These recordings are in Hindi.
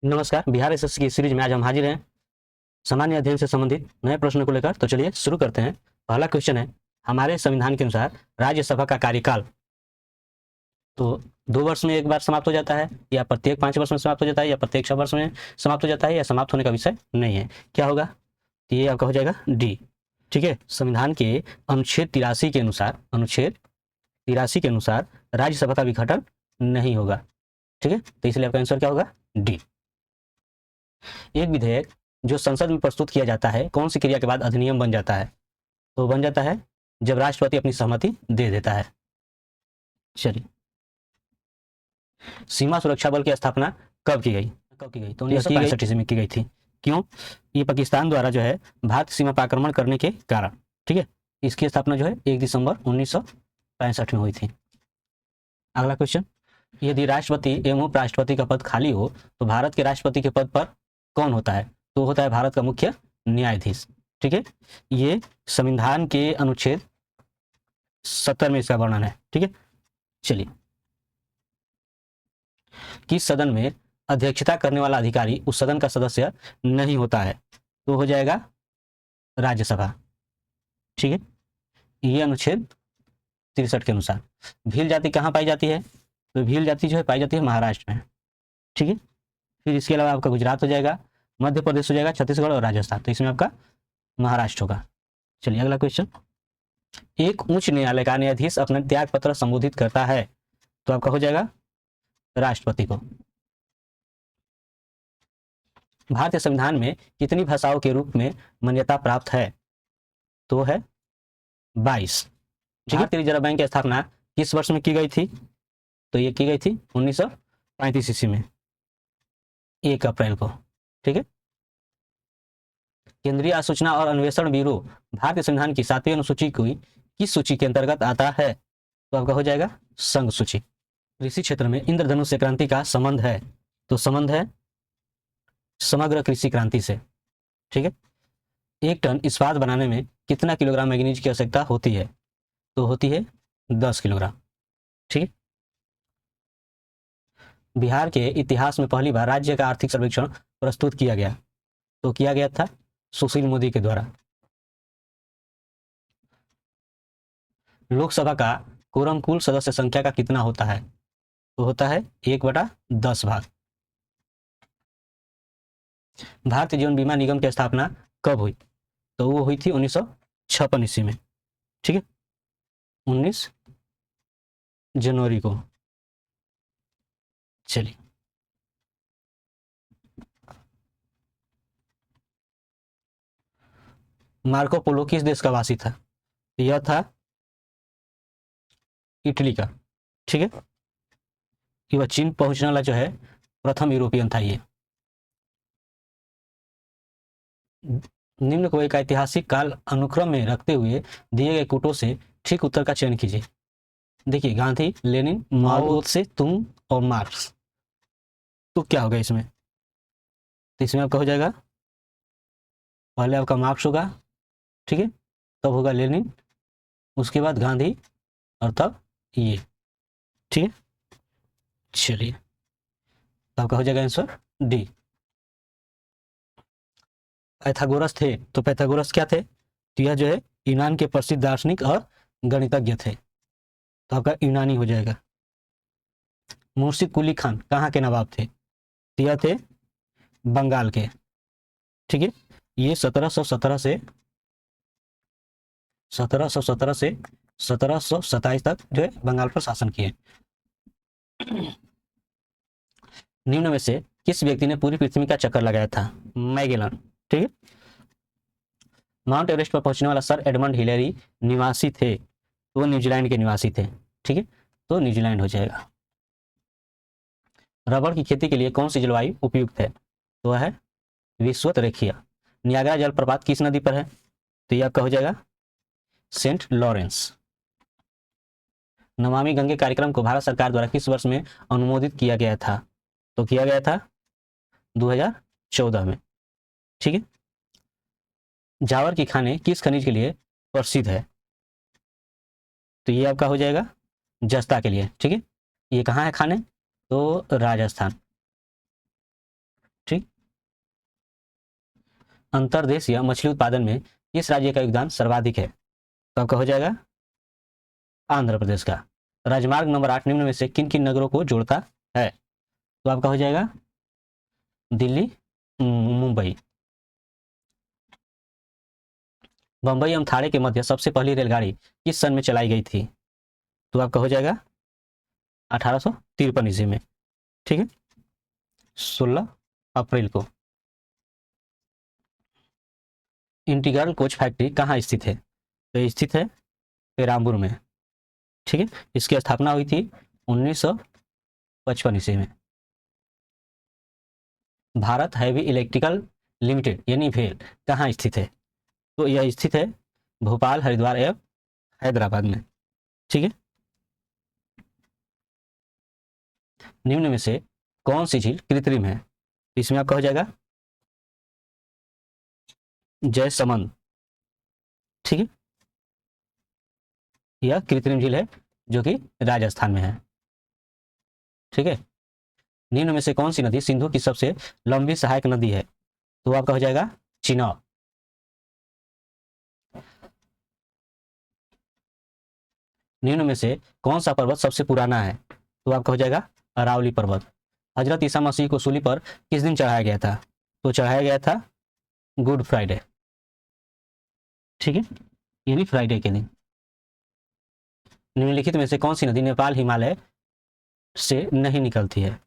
नमस्कार। बिहार एसएससी की सीरीज में आज हम हाजिर हैं सामान्य अध्ययन से संबंधित नए प्रश्न को लेकर। तो चलिए शुरू करते हैं। पहला क्वेश्चन है, हमारे संविधान के अनुसार राज्यसभा का कार्यकाल तो 2 वर्ष में एक बार समाप्त हो जाता है, या प्रत्येक 5 वर्ष में समाप्त हो जाता है, या प्रत्येक 6 वर्ष में समाप्त हो जाता है, या समाप्त होने का विषय नहीं है। क्या होगा? तो ये आपका हो जाएगा डी। ठीक है, संविधान के अनुच्छेद 83 के अनुसार राज्यसभा का विघटन नहीं होगा। ठीक है, तो इसलिए आपका आंसर क्या होगा? डी। एक विधेयक जो संसद में प्रस्तुत किया जाता है कौन सी क्रिया के बाद अधिनियम बन जाता है? तो बन जाता है जब राष्ट्रपति अपनी सहमति दे देता है। चलिए, सीमा सुरक्षा बल की स्थापना कब की गई? तो 1965 ईस्वी में की गई थी। क्यों? ये पाकिस्तान द्वारा जो है भारत सीमा पर आक्रमण करने के कारण। ठीक है, इसकी स्थापना जो है 1 दिसंबर 1965 में हुई थी। अगला क्वेश्चन, यदि राष्ट्रपति एवं उपराष्ट्रपति का पद खाली हो तो भारत के राष्ट्रपति के पद पर कौन होता है? तो होता है भारत का मुख्य न्यायाधीश। ठीक है, ये संविधान के अनुच्छेद 70 में इसका वर्णन है। ठीक है, चलिए, किस सदन में अध्यक्षता करने वाला अधिकारी उस सदन का सदस्य नहीं होता है? तो हो जाएगा राज्यसभा। ठीक है, ये अनुच्छेद 63 के अनुसार। भील जाति कहाँ पाई जाती है? तो भील जाति जो है पाई जाती है महाराष्ट्र में। ठीक है, फिर इसके अलावा आपका गुजरात हो जाएगा, मध्य प्रदेश हो जाएगा, छत्तीसगढ़ और राजस्थान। तो इसमें आपका महाराष्ट्र होगा। चलिए अगला क्वेश्चन, एक उच्च न्यायालय का न्यायाधीश अपना त्याग पत्र संबोधित करता है तो आपका हो जाएगा राष्ट्रपति को। भारतीय संविधान में कितनी भाषाओं के रूप में मान्यता प्राप्त है? तो है 22। भारतीय रिजर्व बैंक की स्थापना किस वर्ष में की गई थी? तो ये की गई थी 1935 ईस्वी में, 1 अप्रैल को। ठीक है, केंद्रीय सूचना और अन्वेषण ब्यूरो भारतीय संविधान की 7वीं अनुसूची को किस सूची के अंतर्गत आता है? तो आपका हो जाएगा संघ सूची। कृषि क्षेत्र में इंद्रधनुष से क्रांति का संबंध है? तो संबंध है समग्र कृषि क्रांति से। ठीक है, 1 टन इस्पात बनाने में कितना किलोग्राम मैग्नीज की आवश्यकता होती है? तो होती है 10 किलोग्राम। ठीक है, बिहार के इतिहास में पहली बार राज्य का आर्थिक सर्वेक्षण प्रस्तुत किया गया तो किया गया था सुशील मोदी के द्वारा। लोकसभा का कोरम कुल सदस्य संख्या का कितना होता है? तो होता है 1/10 भाग। भारतीय जीवन बीमा निगम की स्थापना कब हुई? तो वो हुई थी 1956 ईस्वी में। ठीक है, 19 जनवरी को। चलिए, मार्को पोलो किस देश का वासी था? यह था इटली का। ठीक है, वह चीन पहुंचने वाला जो है प्रथम यूरोपियन था ये। निम्न को एक ऐतिहासिक काल अनुक्रम में रखते हुए दिए गए कूटों से ठीक उत्तर का चयन कीजिए। देखिए, गांधी, लेनिन, माओ से तुंग और मार्क्स। तो क्या होगा इसमें? तो इसमें आपका हो जाएगा, पहले आपका मार्क्स होगा, ठीक है, तब होगा लेनिन, उसके बाद गांधी, और तब ये। ठीक है, चलिए, तो आपका हो जाएगा आंसर डी। पैथागोरस थे, तो पैथागोरस क्या थे? तो यह जो है यूनान के प्रसिद्ध दार्शनिक और गणितज्ञ थे, तो आपका यूनानी हो जाएगा। मुर्शिद कुली खान कहाँ के नवाब थे? तो यह थे बंगाल के। ठीक है, ये 1717 से 1727 तक जो है बंगाल पर शासन किए। निम्न में से किस व्यक्ति ने पूरी पृथ्वी का चक्कर लगाया था? मैगेलन। ठीक है, माउंट एवरेस्ट पर पहुंचने वाला सर एडमंड हिलेरी निवासी थे, तो वो न्यूजीलैंड के निवासी थे। ठीक है, तो न्यूजीलैंड हो जाएगा। रबड़ की खेती के लिए कौन सी जलवायु उपयुक्त है? तो है विषुवत रेखीय। नियाग्रा जलप्रपात किस नदी पर है? तो ये आपका हो जाएगा सेंट लॉरेंस। नमामि गंगे कार्यक्रम को भारत सरकार द्वारा किस वर्ष में अनुमोदित किया गया था? तो किया गया था 2014 में। ठीक है, जावर की खाने किस खनिज के लिए प्रसिद्ध है? तो ये आपका हो जाएगा जस्ता के लिए। ठीक है, ये कहाँ है खाने? तो राजस्थान। अंतर्देशीय मछली उत्पादन में किस राज्य का योगदान सर्वाधिक है? तो आपका हो जाएगा आंध्र प्रदेश का। राजमार्ग नंबर 8 निम्न में से किन किन नगरों को जोड़ता है? तो आपका हो जाएगा दिल्ली, मुंबई। बंबई एवं थाने के मध्य सबसे पहली रेलगाड़ी किस सन में चलाई गई थी? तो आपका हो जाएगा 1853 ईस्वी में। ठीक है, 16 अप्रैल को। इंटीग्रल कोच फैक्ट्री कहाँ स्थित है? तो ये स्थित है पेराम्बूर में। ठीक है, इसकी स्थापना हुई थी 1955 ईस्वी में। भारत हैवी इलेक्ट्रिकल लिमिटेड यानी भेल कहाँ स्थित है? तो यह स्थित है भोपाल, हरिद्वार एवं हैदराबाद में। ठीक है, निम्न में से कौन सी झील कृत्रिम है? इसमें आपका हो जाएगा जयसमंद। ठीक है, यह कृत्रिम झील है जो कि राजस्थान में है। ठीक है, निम्न में से कौन सी नदी सिंधु की सबसे लंबी सहायक नदी है? तो आपका हो जाएगा चिनाब। निम्न में से कौन सा पर्वत सबसे पुराना है? तो आपका हो जाएगा अरावली पर्वत। हजरत ईसा मसीह को सूली पर किस दिन चढ़ाया गया था? तो चढ़ाया गया था गुड फ्राइडे। ठीक है, यानी फ्राइडे के दिन। निम्नलिखित में से कौन सी नदी नेपाल हिमालय से नहीं निकलती है?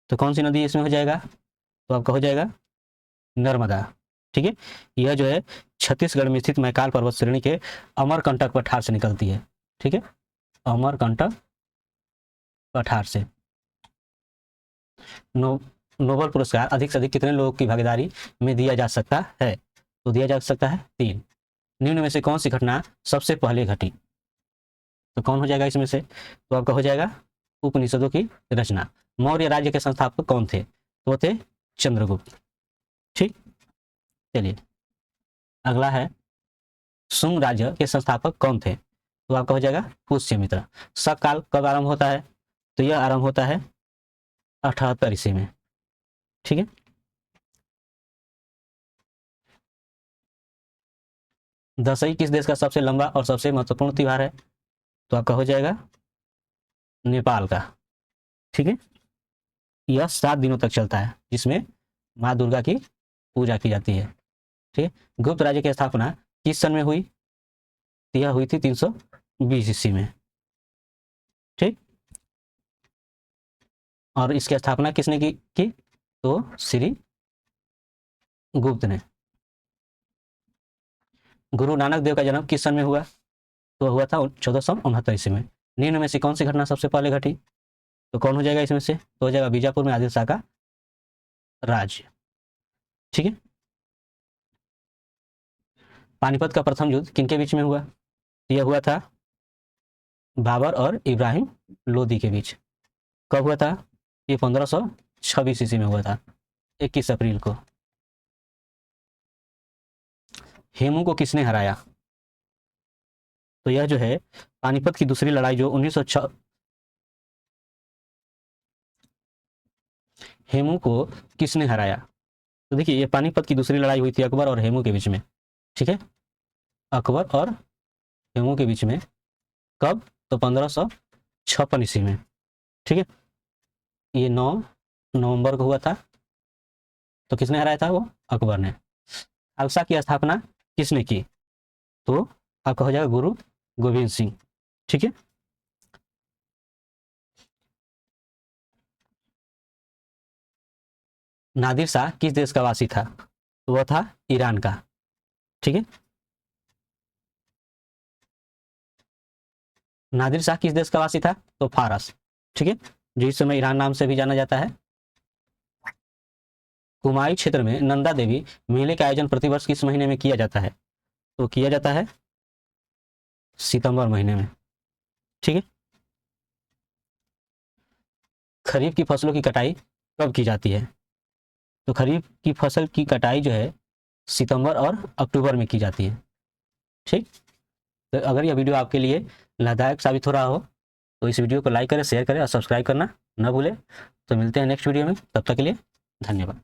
तो कौन सी नदी इसमें हो जाएगा? तो आपका हो जाएगा नर्मदा। ठीक है, यह जो है छत्तीसगढ़ में स्थित मैकाल पर्वत श्रेणी के अमरकंटक पठार से निकलती है। ठीक है, अमरकंटक पठार से। नोबेल पुरस्कार अधिक से अधिक कितने लोगों की भागीदारी में दिया जा सकता है? तो दिया जा सकता है 3। निम्न में से कौन सी घटना सबसे पहले घटी? तो कौन हो जाएगा इसमें से? तो आपका हो जाएगा उपनिषदों की रचना। मौर्य राज्य के संस्थापक कौन थे? तो थे चंद्रगुप्त। ठीक, चलिए अगला है शुंग राज्य के संस्थापक कौन थे? तो आपका हो जाएगा पुष्यमित्र। शक काल कब आरंभ होता है? तो यह आरंभ होता है 78 ईस्वी में। ठीक है, दशई किस देश का सबसे लंबा और सबसे महत्वपूर्ण त्योहार है? तो आपका हो जाएगा नेपाल का। ठीक है, यह 7 दिनों तक चलता है जिसमें माँ दुर्गा की पूजा की जाती है। ठीक है, गुप्त राज्य की स्थापना किस सन में हुई? तो यह हुई थी 320 ईस्वी में। ठीक, और इसकी स्थापना किसने की? तो श्री गुप्त ने। गुरु नानक देव का जन्म किस सन में हुआ? तो हुआ था 1469 ईस्वी में। निम्न में से कौन सी घटना सबसे पहले घटी? तो कौन हो जाएगा इसमें से? तो हो जाएगा बीजापुर में आदिल शाह का राज्य। ठीक है, पानीपत का प्रथम युद्ध किनके बीच में हुआ? यह हुआ था बाबर और इब्राहिम लोदी के बीच। कब हुआ था? ये 1526 ईस्वी में हुआ था, 21 अप्रैल को। हेमू को किसने हराया? तो यह जो है पानीपत की दूसरी लड़ाई जो 1906 हेमू को किसने हराया? तो देखिए ये पानीपत की दूसरी लड़ाई हुई थी अकबर और हेमू के बीच में। ठीक है, अकबर और हेमू के बीच में। कब? तो 1556 ईस्वी में। ठीक है, ये 9 नवंबर को हुआ था। तो किसने हराया था? वो अकबर ने। खालसा की स्थापना किसने की? तो आपका हो जाएगा गुरु गोविंद सिंह। ठीक है, नादिर शाह किस देश का वासी था? तो वह था ईरान का। ठीक है, नादिर शाह किस देश का वासी था? तो फारस। ठीक है, जो इस समय ईरान नाम से भी जाना जाता है। कुमाई क्षेत्र में नंदा देवी मेले का आयोजन प्रतिवर्ष किस महीने में किया जाता है? तो किया जाता है सितंबर महीने में। ठीक है, खरीफ की फसलों की कटाई कब की जाती है? तो खरीफ की फसल की कटाई जो है सितंबर और अक्टूबर में की जाती है। ठीक, तो अगर यह वीडियो आपके लिए लाभदायक साबित हो रहा हो तो इस वीडियो को लाइक करें, शेयर करें और सब्सक्राइब करना न भूलें। तो मिलते हैं नेक्स्ट वीडियो में, तब तक के लिए धन्यवाद।